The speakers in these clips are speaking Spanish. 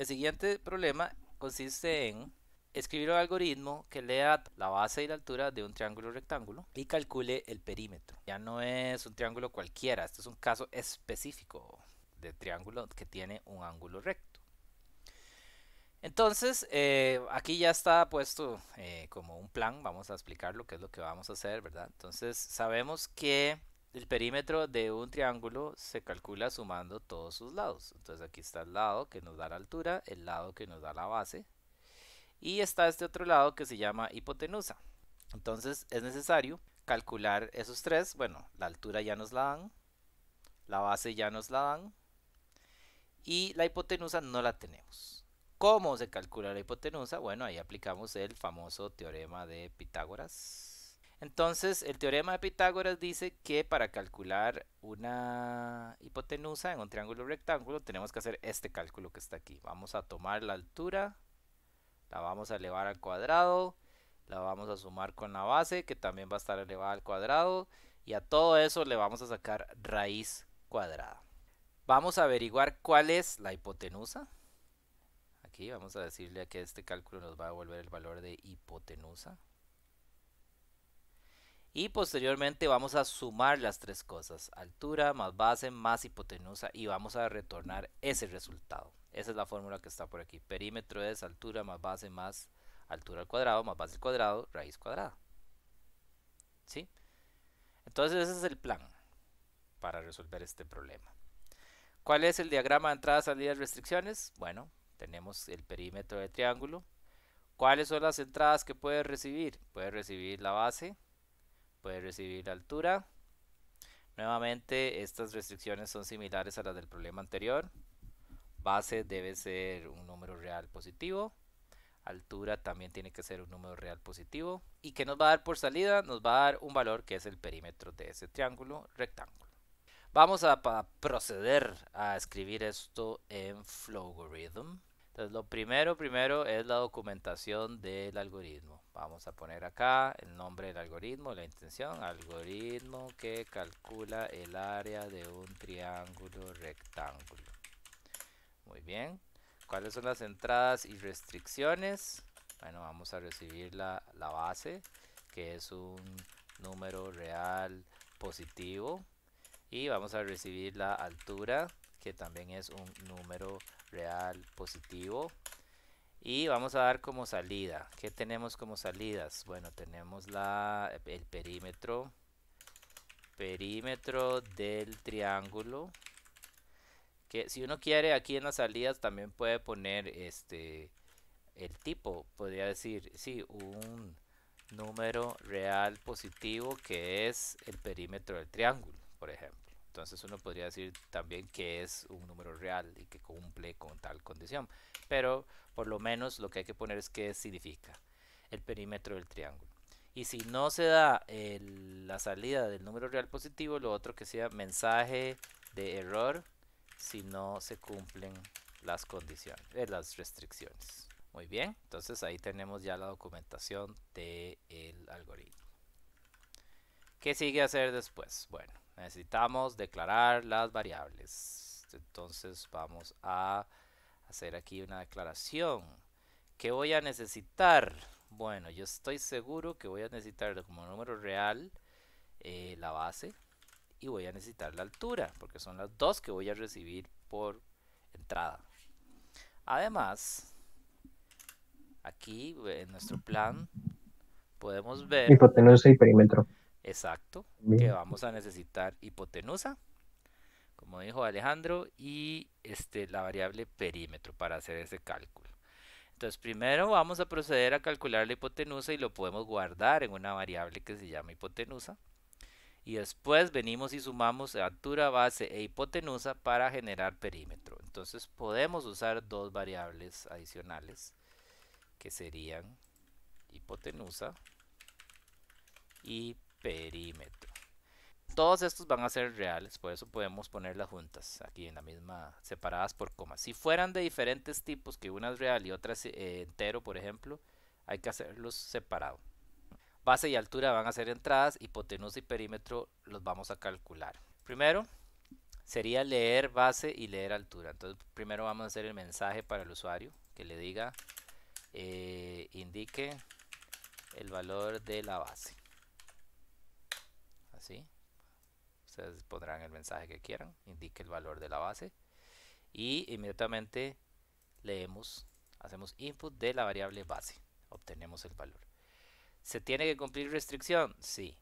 El siguiente problema consiste en escribir un algoritmo que lea la base y la altura de un triángulo rectángulo y calcule el perímetro. Ya no es un triángulo cualquiera, este es un caso específico de triángulo que tiene un ángulo recto. Entonces, aquí ya está puesto como un plan, vamos a explicar lo que es lo que vamos a hacer, ¿verdad? Entonces, sabemos que el perímetro de un triángulo se calcula sumando todos sus lados. Entonces, aquí está el lado que nos da la altura, el lado que nos da la base, y está este otro lado que se llama hipotenusa. Entonces, es necesario calcular esos tres. Bueno, la altura ya nos la dan, la base ya nos la dan, y la hipotenusa no la tenemos. ¿Cómo se calcula la hipotenusa? Bueno, ahí aplicamos el famoso teorema de Pitágoras. Entonces, el teorema de Pitágoras dice que para calcular una hipotenusa en un triángulo rectángulo tenemos que hacer este cálculo que está aquí. Vamos a tomar la altura, la vamos a elevar al cuadrado, la vamos a sumar con la base que también va a estar elevada al cuadrado, y a todo eso le vamos a sacar raíz cuadrada. Vamos a averiguar cuál es la hipotenusa. Aquí vamos a decirle que este cálculo nos va a devolver el valor de hipotenusa. Y posteriormente vamos a sumar las tres cosas, altura más base más hipotenusa, y vamos a retornar ese resultado. Esa es la fórmula que está por aquí. Perímetro es altura más base más altura al cuadrado más base al cuadrado, raíz cuadrada. ¿Sí? Entonces ese es el plan para resolver este problema. ¿Cuál es el diagrama de entrada, salida y restricciones? Bueno, tenemos el perímetro del triángulo. ¿Cuáles son las entradas que puede recibir? Puede recibir la base, puede recibir la altura. Nuevamente, estas restricciones son similares a las del problema anterior. Base debe ser un número real positivo. Altura también tiene que ser un número real positivo. ¿Y qué nos va a dar por salida? Nos va a dar un valor que es el perímetro de ese triángulo rectángulo. Vamos a proceder a escribir esto en Flowgorithm. Entonces lo primero es la documentación del algoritmo. Vamos a poner acá el nombre del algoritmo, la intención, algoritmo que calcula el área de un triángulo rectángulo. Muy bien. ¿Cuáles son las entradas y restricciones? Bueno, vamos a recibir la base, que es un número real positivo. Y vamos a recibir la altura, que también es un número real positivo. Y vamos a dar como salida. ¿Qué tenemos como salidas? Bueno, tenemos el perímetro del triángulo. Que si uno quiere, aquí en las salidas también puede poner el tipo. Podría decir, sí, un número real positivo que es el perímetro del triángulo, por ejemplo. Entonces uno podría decir también que es un número real y que cumple con tal condición. Pero por lo menos lo que hay que poner es qué significa el perímetro del triángulo. Y si no se da la salida del número real positivo, lo otro que sea mensaje de error si no se cumplen las condiciones, las restricciones. Muy bien, entonces ahí tenemos ya la documentación del algoritmo. ¿Qué sigue hacer después? Bueno, necesitamos declarar las variables. Entonces vamos a hacer aquí una declaración. ¿Qué voy a necesitar? Bueno, yo estoy seguro que voy a necesitar como número real la base, y voy a necesitar la altura, porque son las dos que voy a recibir por entrada. Además, aquí en nuestro plan podemos ver, Hipotenusa y perímetro. exacto, que Bien. vamos a necesitar hipotenusa, como dijo Alejandro, y la variable perímetro para hacer ese cálculo. Entonces primero vamos a proceder a calcular la hipotenusa y lo podemos guardar en una variable que se llama hipotenusa. Y después venimos y sumamos altura, base e hipotenusa para generar perímetro. Entonces podemos usar dos variables adicionales que serían hipotenusa y perímetro. Todos estos van a ser reales, por eso podemos ponerlas juntas, aquí en la misma, separadas por comas. Si fueran de diferentes tipos, que una es real y otra es entero, por ejemplo, hay que hacerlos separados. Base y altura van a ser entradas, hipotenusa y perímetro los vamos a calcular. Primero, sería leer base y leer altura. Entonces primero vamos a hacer el mensaje para el usuario que le diga indique el valor de la base. Así. Ustedes pondrán el mensaje que quieran, indique el valor de la base y inmediatamente leemos, hacemos input de la variable base, obtenemos el valor. ¿Se tiene que cumplir restricción? Sí.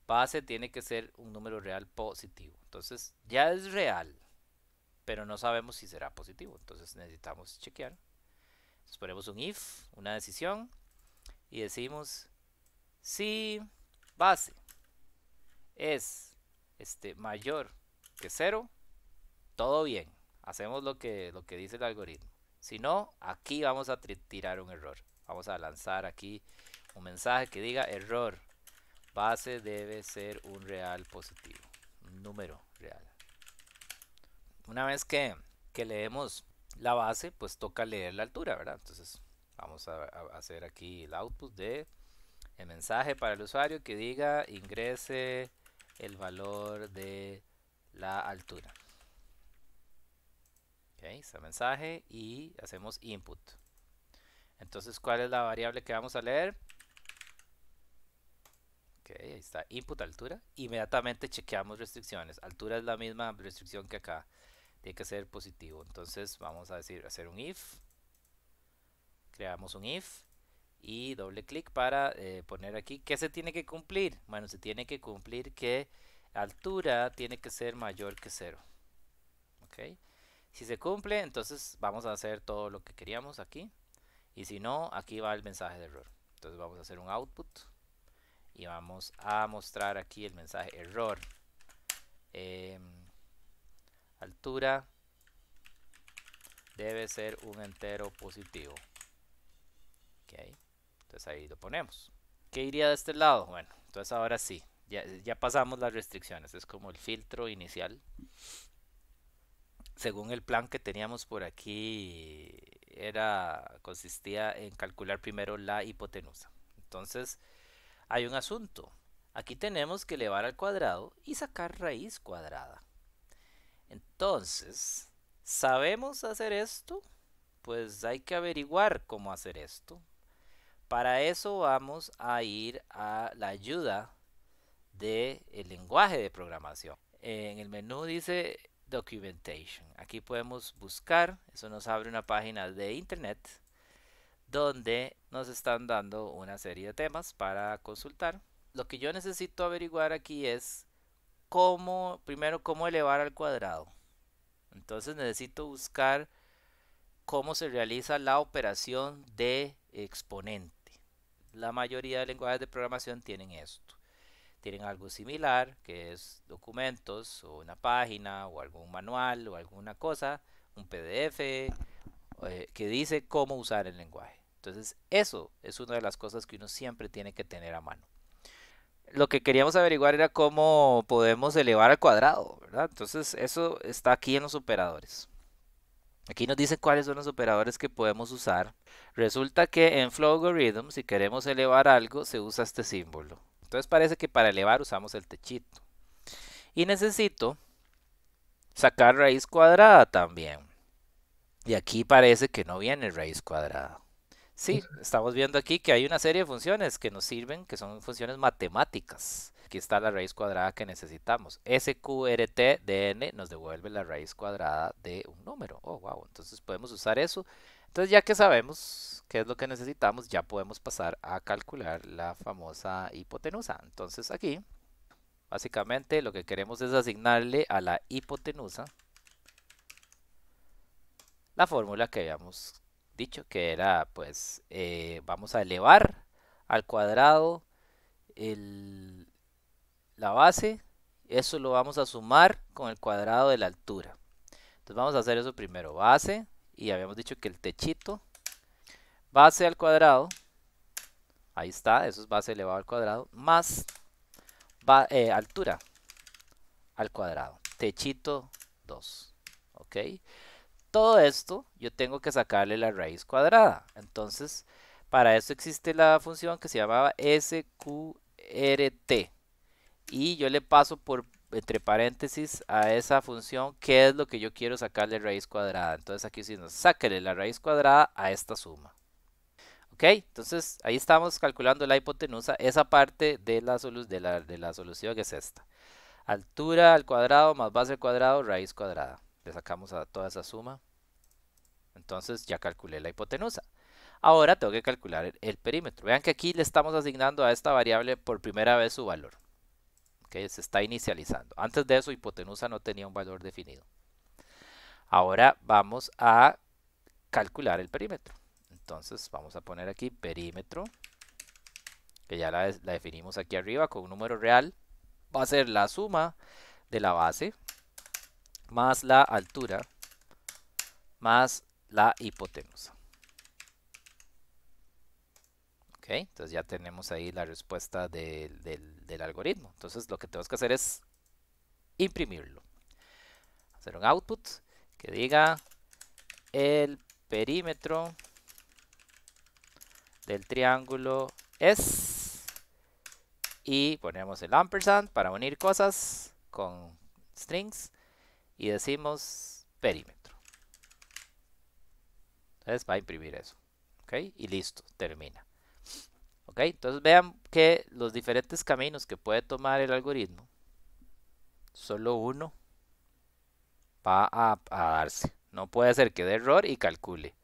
Base tiene que ser un número real positivo. Entonces ya es real, pero no sabemos si será positivo. Entonces necesitamos chequear. Entonces ponemos un if, una decisión, y decimos si base es mayor que 0, todo bien. Hacemos lo que dice el algoritmo. Si no, aquí vamos a tirar un error. Vamos a lanzar aquí un mensaje que diga error. Base debe ser un real positivo, un número real. Una vez que leemos la base, pues toca leer la altura, ¿verdad? Entonces vamos a hacer aquí el output de el mensaje para el usuario que diga ingrese el valor de la altura. Ok, ese mensaje y hacemos input. Entonces, ¿cuál es la variable que vamos a leer? Ok, ahí está, input altura. Inmediatamente chequeamos restricciones. Altura es la misma restricción que acá. Tiene que ser positivo. Entonces vamos a hacer un if. Creamos un if. Y doble clic para poner aquí. ¿Qué se tiene que cumplir? Bueno, se tiene que cumplir que altura tiene que ser mayor que 0. Ok. Si se cumple, entonces vamos a hacer todo lo que queríamos aquí. Y si no, aquí va el mensaje de error. Entonces vamos a hacer un output. Y vamos a mostrar aquí el mensaje error. Altura debe ser un entero positivo. Ok. Entonces ahí lo ponemos. ¿Qué iría de este lado? Bueno, entonces ahora sí. Ya pasamos las restricciones. Es como el filtro inicial. Según el plan que teníamos por aquí, consistía en calcular primero la hipotenusa. Entonces, hay un asunto. Aquí tenemos que elevar al cuadrado y sacar raíz cuadrada. Entonces, ¿sabemos hacer esto? Pues hay que averiguar cómo hacer esto. Para eso vamos a ir a la ayuda del lenguaje de programación. En el menú dice Documentation. Aquí podemos buscar, eso nos abre una página de internet donde nos están dando una serie de temas para consultar. Lo que yo necesito averiguar aquí es primero cómo elevar al cuadrado. Entonces necesito buscar cómo se realiza la operación de exponente. La mayoría de lenguajes de programación tienen esto. Tienen algo similar, que es documentos o una página o algún manual o alguna cosa, un PDF, que dice cómo usar el lenguaje. Entonces eso es una de las cosas que uno siempre tiene que tener a mano. Lo que queríamos averiguar era cómo podemos elevar al cuadrado, ¿verdad? Entonces eso está aquí en los operadores. Aquí nos dice cuáles son los operadores que podemos usar. Resulta que en Flowgorithm, si queremos elevar algo, se usa este símbolo. Entonces parece que para elevar usamos el techito. Y necesito sacar raíz cuadrada también. Y aquí parece que no viene raíz cuadrada. Sí, estamos viendo aquí que hay una serie de funciones que nos sirven, que son funciones matemáticas. Aquí está la raíz cuadrada que necesitamos. SQRT-DN nos devuelve la raíz cuadrada de un número. Oh, wow. Entonces podemos usar eso. Entonces ya que sabemos qué es lo que necesitamos, ya podemos pasar a calcular la famosa hipotenusa. Entonces aquí, básicamente lo que queremos es asignarle a la hipotenusa la fórmula que habíamos dicho, que era pues vamos a elevar al cuadrado la base, eso lo vamos a sumar con el cuadrado de la altura. Entonces vamos a hacer eso primero, base, y habíamos dicho que el techito, base al cuadrado, ahí está, eso es base elevado al cuadrado, más altura al cuadrado, techito 2, ¿ok? Todo esto yo tengo que sacarle la raíz cuadrada. Entonces, para eso existe la función que se llamaba SQRT. Y yo le paso por entre paréntesis a esa función qué es lo que yo quiero sacarle raíz cuadrada. Entonces aquí sí nos sáquele la raíz cuadrada a esta suma. Ok, entonces ahí estamos calculando la hipotenusa. Esa parte de la solución es esta. Altura al cuadrado más base al cuadrado, raíz cuadrada. Le sacamos a toda esa suma. Entonces ya calculé la hipotenusa. Ahora tengo que calcular el perímetro. Vean que aquí le estamos asignando a esta variable por primera vez su valor. Okay, se está inicializando. Antes de eso, hipotenusa no tenía un valor definido. Ahora vamos a calcular el perímetro. Entonces vamos a poner aquí perímetro, que ya la definimos aquí arriba con un número real. Va a ser la suma de la base más la altura más la hipotenusa. Ok, entonces ya tenemos ahí la respuesta del algoritmo. Entonces lo que tenemos que hacer es imprimirlo. Hacer un output que diga el perímetro del triángulo es, y ponemos el ampersand para unir cosas con strings y decimos perímetro. Entonces va a imprimir eso. Ok, y listo, termina. Ok, entonces vean que los diferentes caminos que puede tomar el algoritmo, solo uno va a darse. No puede ser que dé error y calcule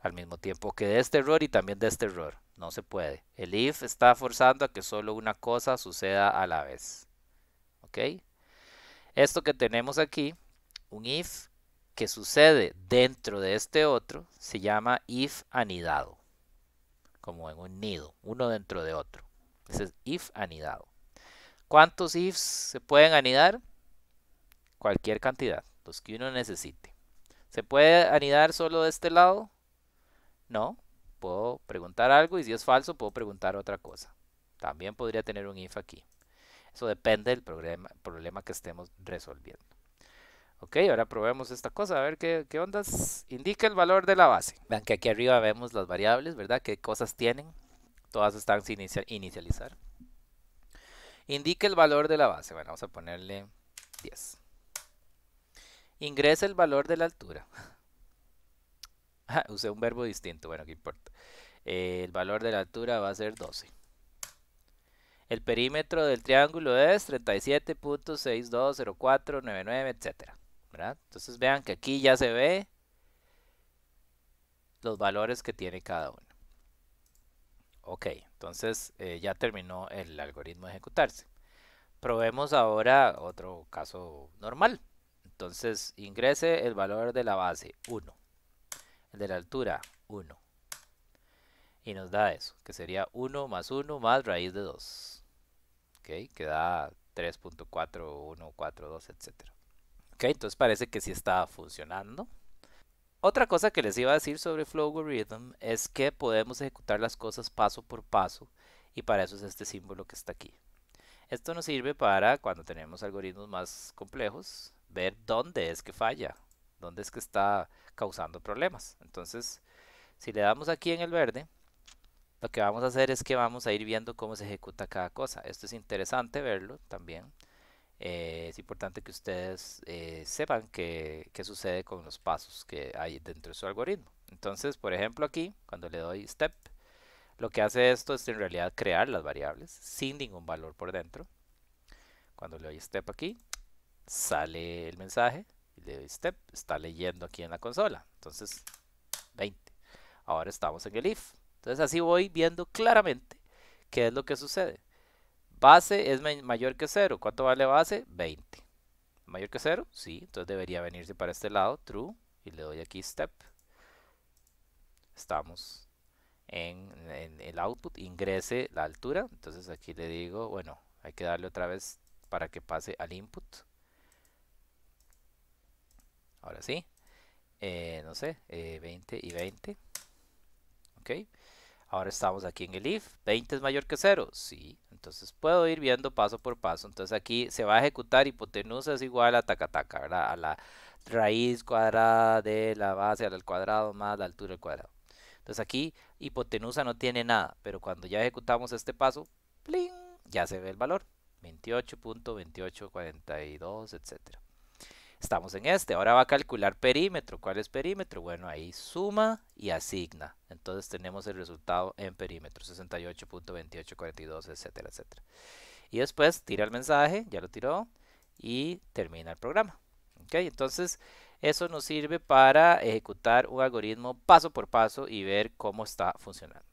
al mismo tiempo que de este error y también de este error. No se puede. El if está forzando a que solo una cosa suceda a la vez. ¿Ok? Esto que tenemos aquí, un if que sucede dentro de este otro, se llama if anidado. Como en un nido, uno dentro de otro. Ese es if anidado. ¿Cuántos ifs se pueden anidar? Cualquier cantidad, los que uno necesite. ¿Se puede anidar solo de este lado? No, puedo preguntar algo y si es falso puedo preguntar otra cosa. También podría tener un if aquí. Eso depende del problema que estemos resolviendo. Ok, ahora probemos esta cosa, a ver qué ondas. Indica el valor de la base. Vean que aquí arriba vemos las variables, ¿verdad? ¿Qué cosas tienen? Todas están sin inicializar. Indica el valor de la base. Bueno, vamos a ponerle 10. Ingresa el valor de la altura. Usé un verbo distinto, bueno, qué importa. El valor de la altura va a ser 12. El perímetro del triángulo es 37.620499, etcétera, ¿verdad? Entonces vean que aquí ya se ve los valores que tiene cada uno. Ok, entonces ya terminó el algoritmo de ejecutarse. Probemos ahora otro caso normal. Entonces ingrese el valor de la base 1, el de la altura 1. Y nos da eso, que sería 1 más 1 más raíz de 2. Ok, que da 3.4142, etc. Ok, entonces parece que sí está funcionando. Otra cosa que les iba a decir sobre Flowgorithm es que podemos ejecutar las cosas paso por paso y para eso es este símbolo que está aquí. Esto nos sirve para cuando tenemos algoritmos más complejos, ver dónde es que falla, dónde es que está causando problemas. Entonces, si le damos aquí en el verde, lo que vamos a hacer es que vamos a ir viendo cómo se ejecuta cada cosa. Esto es interesante verlo también. Es importante que ustedes sepan qué sucede con los pasos que hay dentro de su algoritmo. Entonces, por ejemplo, aquí, cuando le doy step, lo que hace esto es en realidad crear las variables sin ningún valor por dentro. Cuando le doy step aquí, sale el mensaje y le doy step, está leyendo aquí en la consola. Entonces, 20. Ahora estamos en el if. Entonces así voy viendo claramente qué es lo que sucede. Base es mayor que 0. ¿Cuánto vale base? 20. ¿Mayor que 0? Sí, entonces debería venirse para este lado, true, y le doy aquí step. Estamos en el output, ingrese la altura. Entonces aquí le digo, bueno, hay que darle otra vez para que pase al input. Ahora sí, no sé, 20 y 20. Ok. Ahora estamos aquí en el if. 20 es mayor que 0. Sí. Entonces puedo ir viendo paso por paso. Entonces aquí se va a ejecutar hipotenusa es igual a taca, ¿verdad? A la raíz cuadrada de la base al cuadrado más la altura al cuadrado. Entonces aquí hipotenusa no tiene nada. Pero cuando ya ejecutamos este paso, ¡pling!, ya se ve el valor. 28.2842, etcétera. Estamos en este. Ahora va a calcular perímetro. ¿Cuál es perímetro? Bueno, ahí suma y asigna. Entonces tenemos el resultado en perímetro. 68.2842, etcétera, etcétera. Y después tira el mensaje, ya lo tiró, y termina el programa. ¿Ok? Entonces, eso nos sirve para ejecutar un algoritmo paso por paso y ver cómo está funcionando.